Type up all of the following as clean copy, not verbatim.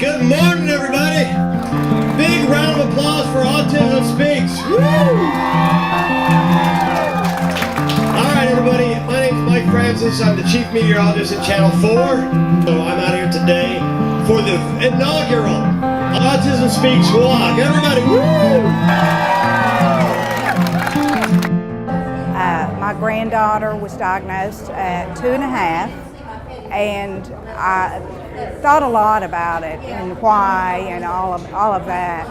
Good morning, everybody. Big round of applause for Autism Speaks. Woo! All right, everybody. My name is Mike Francis. I'm the Chief Meteorologist at Channel 4. So I'm out here today for the inaugural Autism Speaks Walk. Everybody, woo! My granddaughter was diagnosed at 2.5, and I thought a lot about it and why and all of that.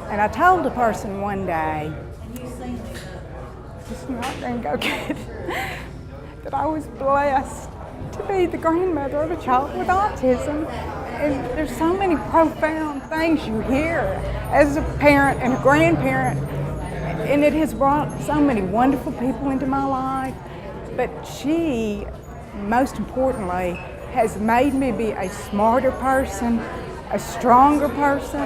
And I told a person one day, it's not going to go good, that I was blessed to be the grandmother of a child with autism. And there's so many profound things you hear as a parent and a grandparent. And it has brought so many wonderful people into my life, but she, most importantly, has made me be a smarter person, a stronger person,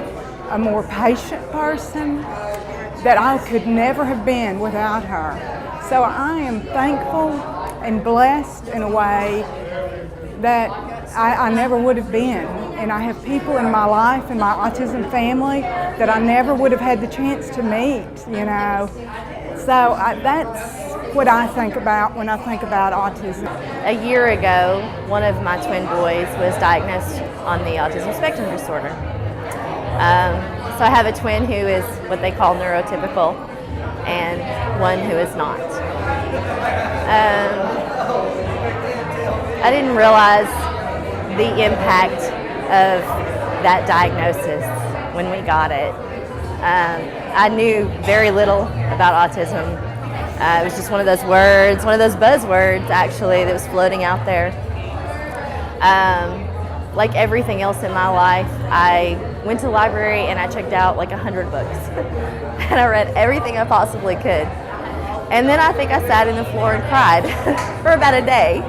a more patient person that I could never have been without her. So I am thankful and blessed in a way that I never would have been. And I have people in my life, in my autism family, that I never would have had the chance to meet, you know. So that's what I think about when I think about autism. A year ago, one of my twin boys was diagnosed on the autism spectrum disorder. So I have a twin who is what they call neurotypical and one who is not. I didn't realize the impact of that diagnosis when we got it. I knew very little about autism. It was just one of those words, one of those buzzwords actually that was floating out there. Like everything else in my life, I went to the library and I checked out like 100 books. And I read everything I possibly could. And then I think I sat on the floor and cried for about a day,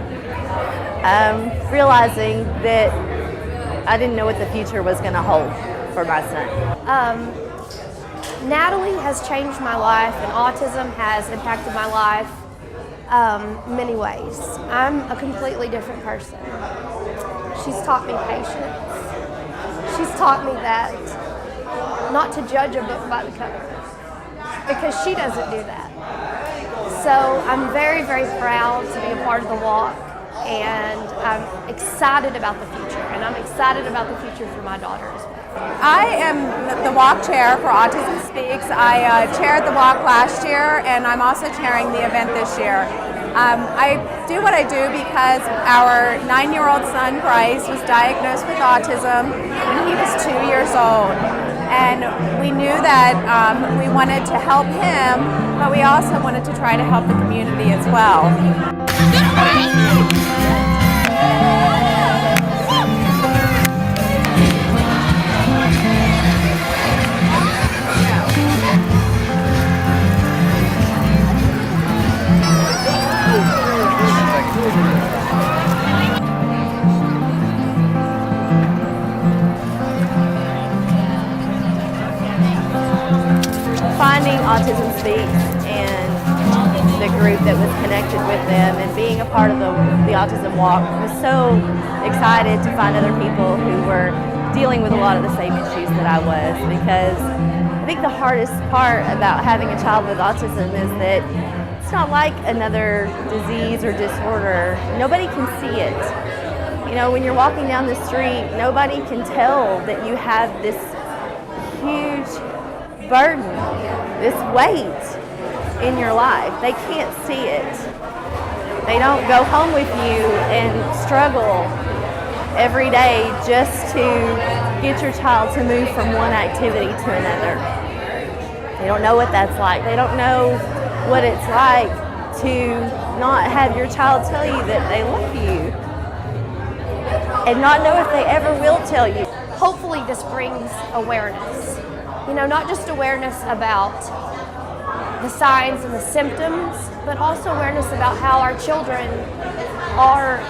realizing that I didn't know what the future was going to hold for my son. Natalie has changed my life, and autism has impacted my life many ways. I'm a completely different person. She's taught me patience. She's taught me that not to judge a book by the cover, because she doesn't do that. So I'm very, very proud to be a part of the walk, and I'm excited about the future, and I'm excited about the future for my daughter as well. I am the walk chair for Autism Speaks. I chaired the walk last year, and I'm also chairing the event this year. I do what I do because our 9-year-old son, Bryce, was diagnosed with autism when he was 2 years old. And we knew that we wanted to help him, but we also wanted to try to help the community as well. Finding Autism Speaks and the group that was connected with them and being a part of the Autism Walk, was so excited to find other people who were dealing with a lot of the same issues that I was, because I think the hardest part about having a child with autism is that it's not like another disease or disorder. Nobody can see it. You know, when you're walking down the street, nobody can tell that you have this huge burden, this weight in your life. They can't see it. They don't go home with you and struggle every day just to get your child to move from one activity to another. They don't know what that's like. They don't know what it's like to not have your child tell you that they love you and not know if they ever will tell you. Hopefully this brings awareness. You know, not just awareness about the signs and the symptoms, but also awareness about how our children are,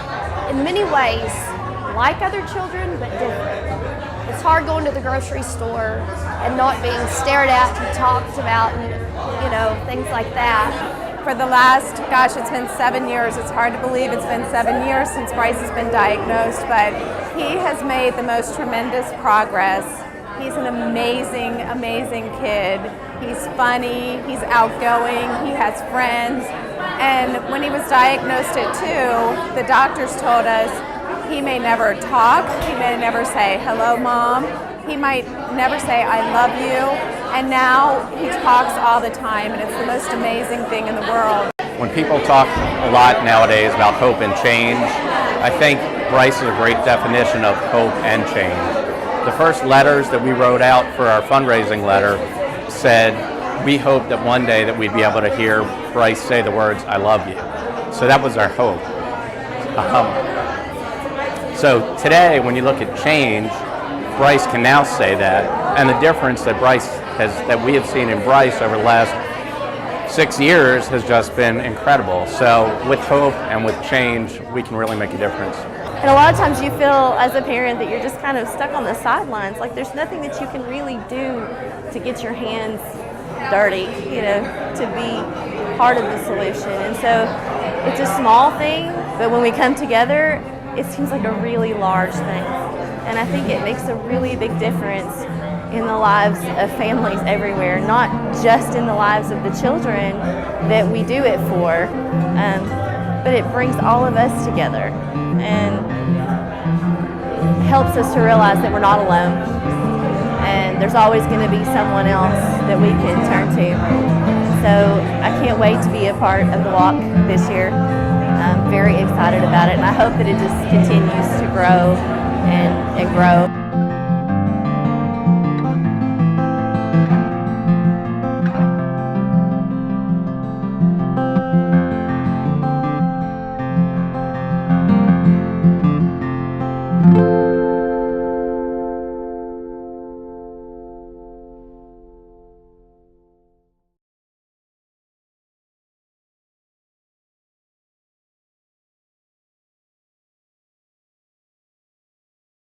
in many ways, like other children, but different. It's hard going to the grocery store and not being stared at and talked about and, you know, things like that. For the last, gosh, it's been 7 years. It's hard to believe it's been 7 years since Bryce has been diagnosed, but He has made the most tremendous progress. He's an amazing, amazing kid. He's funny, he's outgoing, he has friends. And when he was diagnosed at 2, the doctors told us he may never talk, he may never say, "Hello, Mom." He might never say, "I love you." And now he talks all the time, and it's the most amazing thing in the world. When people talk a lot nowadays about hope and change, I think Bryce is a great definition of hope and change. The first letters that we wrote out for our fundraising letter said, we hope that one day that we'd be able to hear Bryce say the words, "I love you." So that was our hope. So today, when you look at change, Bryce can now say that, and the difference that that we have seen in Bryce over the last 6 years has just been incredible. So with hope and with change, we can really make a difference. And a lot of times you feel as a parent that you're just kind of stuck on the sidelines, like there's nothing that you can really do to get your hands dirty, to be part of the solution. And so it's a small thing, but when we come together, it seems like a really large thing. And I think it makes a really big difference in the lives of families everywhere, not just in the lives of the children that we do it for, but it brings all of us together and helps us to realize that we're not alone and there's always going to be someone else that we can turn to. So I can't wait to be a part of the walk this year. I'm very excited about it, and I hope that it just continues to grow and grow.